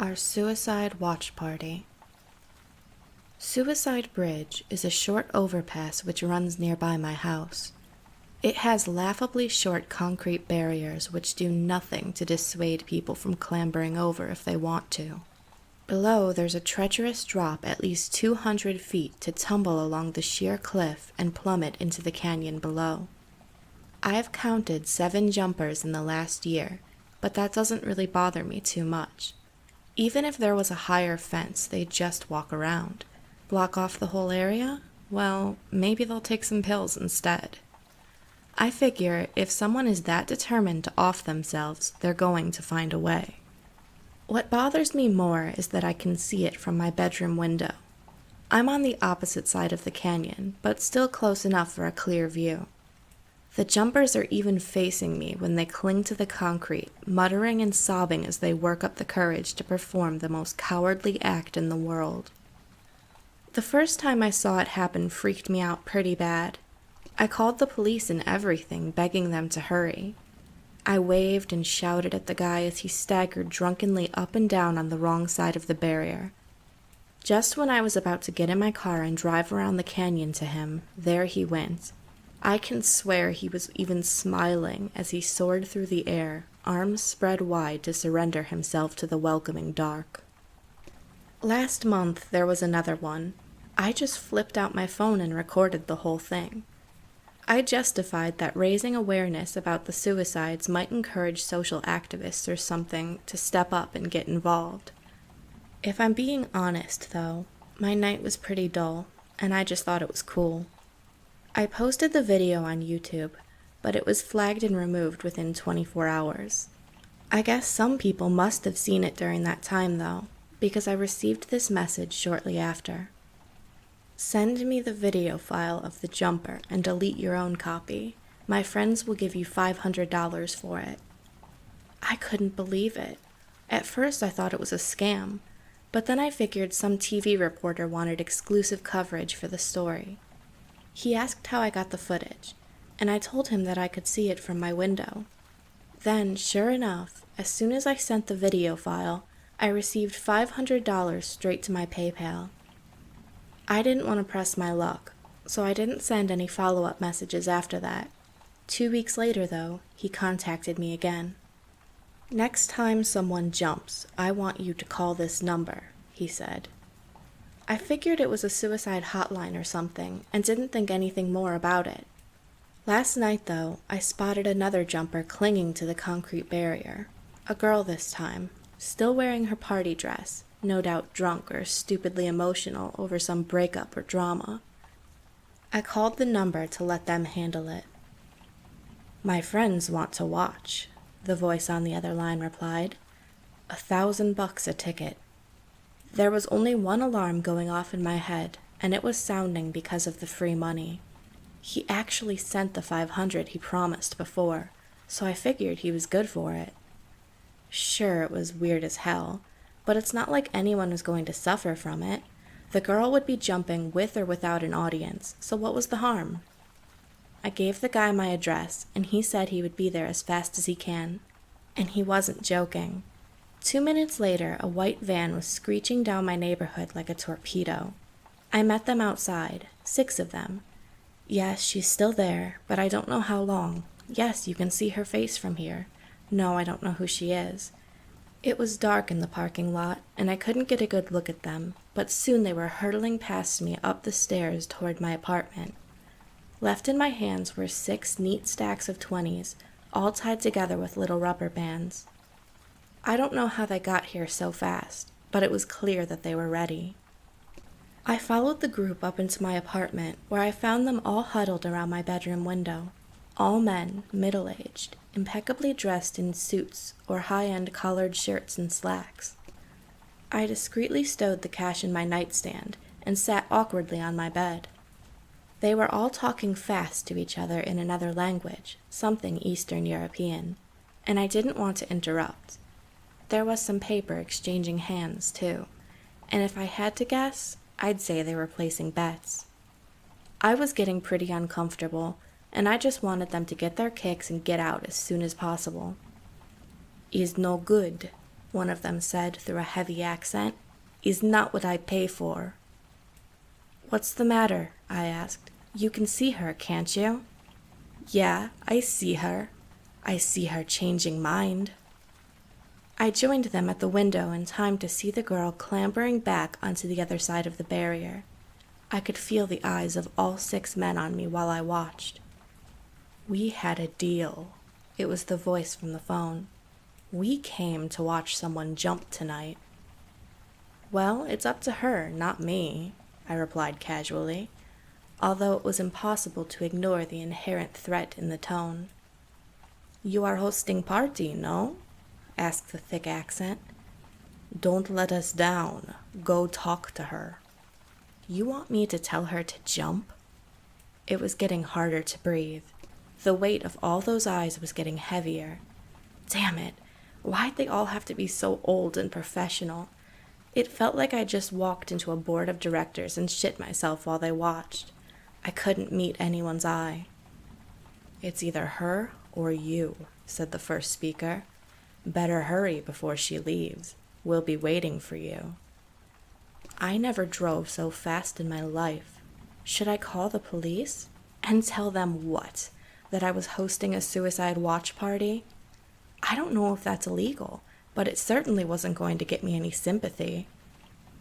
Our Suicide Watch Party. Suicide Bridge is a short overpass which runs nearby my house. It has laughably short concrete barriers which do nothing to dissuade people from clambering over if they want to. Below, there's a treacherous drop at least 200 feet to tumble along the sheer cliff and plummet into the canyon below. I've counted 7 jumpers in the last year, but that doesn't really bother me too much. Even if there was a higher fence, they'd just walk around. Block off the whole area? Well, maybe they'll take some pills instead. I figure if someone is that determined to off themselves, they're going to find a way. What bothers me more is that I can see it from my bedroom window. I'm on the opposite side of the canyon, but still close enough for a clear view. The jumpers are even facing me when they cling to the concrete, muttering and sobbing as they work up the courage to perform the most cowardly act in the world. The first time I saw it happen freaked me out pretty bad. I called the police and everything, begging them to hurry. I waved and shouted at the guy as he staggered drunkenly up and down on the wrong side of the barrier. Just when I was about to get in my car and drive around the canyon to him, there he went. I can swear he was even smiling as he soared through the air, arms spread wide to surrender himself to the welcoming dark. Last month there was another one. I just flipped out my phone and recorded the whole thing. I justified that raising awareness about the suicides might encourage social activists or something to step up and get involved. If I'm being honest, though, my night was pretty dull, and I just thought it was cool. I posted the video on YouTube, but it was flagged and removed within 24 hours. I guess some people must have seen it during that time, though, because I received this message shortly after. Send me the video file of the jumper and delete your own copy. My friends will give you $500 for it. I couldn't believe it. At first I thought it was a scam, but then I figured some TV reporter wanted exclusive coverage for the story. He asked how I got the footage, and I told him that I could see it from my window. Then, sure enough, as soon as I sent the video file, I received $500 straight to my PayPal. I didn't want to press my luck, so I didn't send any follow-up messages after that. 2 weeks later, though, he contacted me again. Next time someone jumps, I want you to call this number, he said. I figured it was a suicide hotline or something, and didn't think anything more about it. Last night, though, I spotted another jumper clinging to the concrete barrier. A girl this time, still wearing her party dress, no doubt drunk or stupidly emotional over some breakup or drama. I called the number to let them handle it. "My friends want to watch," the voice on the other line replied. $1,000 a ticket. There was only one alarm going off in my head, and it was sounding because of the free money. He actually sent the $500 he promised before, so I figured he was good for it. Sure, it was weird as hell, but it's not like anyone was going to suffer from it. The girl would be jumping with or without an audience, so what was the harm? I gave the guy my address, and he said he would be there as fast as he can. And he wasn't joking. 2 minutes later, a white van was screeching down my neighborhood like a torpedo. I met them outside, 6 of them. Yes, she's still there, but I don't know how long. Yes, you can see her face from here. No, I don't know who she is. It was dark in the parking lot, and I couldn't get a good look at them, but soon they were hurtling past me up the stairs toward my apartment. Left in my hands were 6 neat stacks of 20s, all tied together with little rubber bands. I don't know how they got here so fast, but it was clear that they were ready. I followed the group up into my apartment, where I found them all huddled around my bedroom window. All men, middle-aged, impeccably dressed in suits or high-end collared shirts and slacks. I discreetly stowed the cash in my nightstand and sat awkwardly on my bed. They were all talking fast to each other in another language, something Eastern European, and I didn't want to interrupt. There was some paper exchanging hands, too, and if I had to guess, I'd say they were placing bets. I was getting pretty uncomfortable, and I just wanted them to get their kicks and get out as soon as possible. "Is no good," one of them said through a heavy accent, "is not what I pay for." "What's the matter?" I asked. "You can see her, can't you?" "Yeah, I see her. I see her changing mind." I joined them at the window in time to see the girl clambering back onto the other side of the barrier. I could feel the eyes of all 6 men on me while I watched. "We had a deal." It was the voice from the phone. "We came to watch someone jump tonight." "Well, it's up to her, not me," I replied casually, although it was impossible to ignore the inherent threat in the tone. "You are hosting party, no?" asked the thick accent. "Don't let us down. Go talk to her." "You want me to tell her to jump?" It was getting harder to breathe. The weight of all those eyes was getting heavier. Damn it, why'd they all have to be so old and professional? It felt like I just walked into a board of directors and shit myself while they watched. I couldn't meet anyone's eye. "It's either her or you," said the first speaker. "Better hurry before she leaves. We'll be waiting for you." I never drove so fast in my life. Should I call the police? And tell them what? That I was hosting a suicide watch party? I don't know if that's illegal, but it certainly wasn't going to get me any sympathy.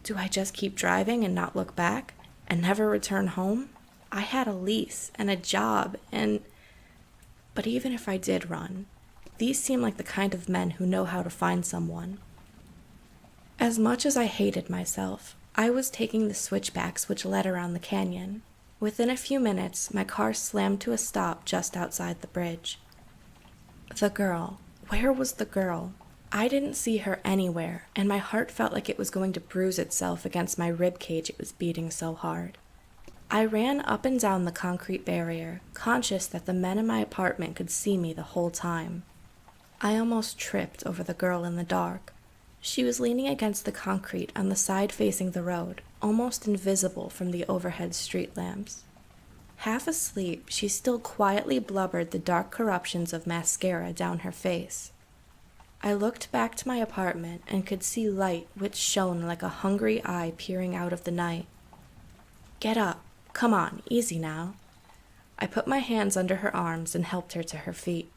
Do I just keep driving and not look back, and never return home? I had a lease and a job But even if I did run, these seem like the kind of men who know how to find someone. As much as I hated myself, I was taking the switchbacks which led around the canyon. Within a few minutes, my car slammed to a stop just outside the bridge. The girl. Where was the girl? I didn't see her anywhere, and my heart felt like it was going to bruise itself against my rib cage, it was beating so hard. I ran up and down the concrete barrier, conscious that the men in my apartment could see me the whole time. I almost tripped over the girl in the dark. She was leaning against the concrete on the side facing the road, almost invisible from the overhead street lamps. Half asleep, she still quietly blubbered the dark corruptions of mascara down her face. I looked back to my apartment and could see light which shone like a hungry eye peering out of the night. "Get up. Come on, easy now." I put my hands under her arms and helped her to her feet.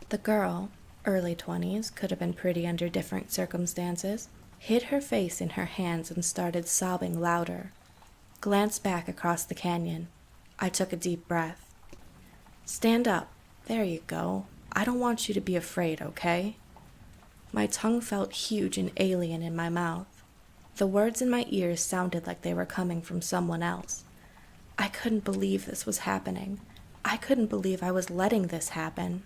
The girl, early 20s, could have been pretty under different circumstances, hid her face in her hands and started sobbing louder. Glanced back across the canyon. I took a deep breath. "Stand up. There you go. I don't want you to be afraid, okay?" My tongue felt huge and alien in my mouth. The words in my ears sounded like they were coming from someone else. I couldn't believe this was happening. I couldn't believe I was letting this happen.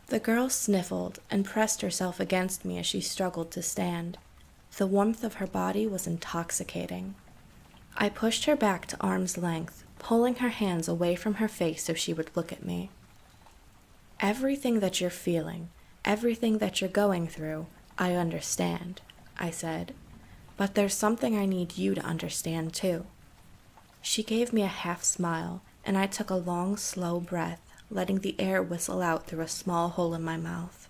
The girl sniffled and pressed herself against me as she struggled to stand. The warmth of her body was intoxicating. I pushed her back to arm's length, pulling her hands away from her face so she would look at me. "Everything that you're feeling, everything that you're going through, I understand," I said. "But there's something I need you to understand, too." She gave me a half smile, and I took a long, slow breath, letting the air whistle out through a small hole in my mouth.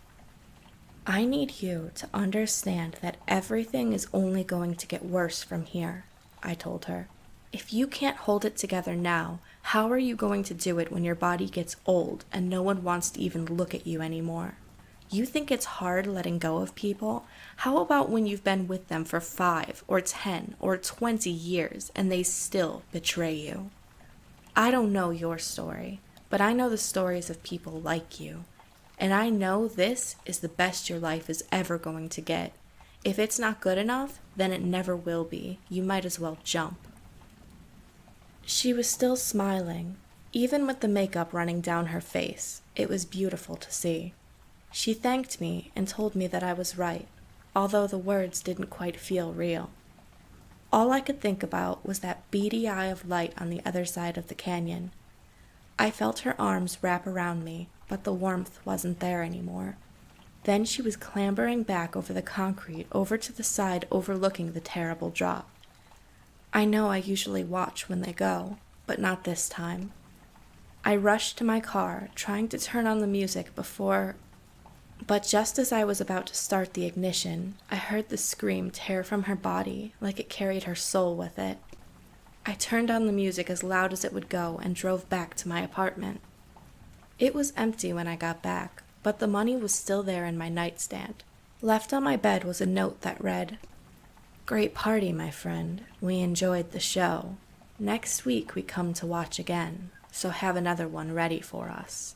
"I need you to understand that everything is only going to get worse from here," I told her. "If you can't hold it together now, how are you going to do it when your body gets old and no one wants to even look at you anymore? You think it's hard letting go of people? How about when you've been with them for 5 or 10 or 20 years and they still betray you? I don't know your story, but I know the stories of people like you. And I know this is the best your life is ever going to get. If it's not good enough, then it never will be. You might as well jump." She was still smiling, even with the makeup running down her face. It was beautiful to see. She thanked me and told me that I was right, although the words didn't quite feel real. All I could think about was that beady eye of light on the other side of the canyon. I felt her arms wrap around me, but the warmth wasn't there anymore. Then she was clambering back over the concrete over to the side overlooking the terrible drop. I know I usually watch when they go, but not this time. I rushed to my car, trying to turn on the music before But just as I was about to start the ignition, I heard the scream tear from her body like it carried her soul with it. I turned on the music as loud as it would go and drove back to my apartment. It was empty when I got back, but the money was still there in my nightstand. Left on my bed was a note that read, "Great party, my friend. We enjoyed the show. Next week we come to watch again, so have another one ready for us."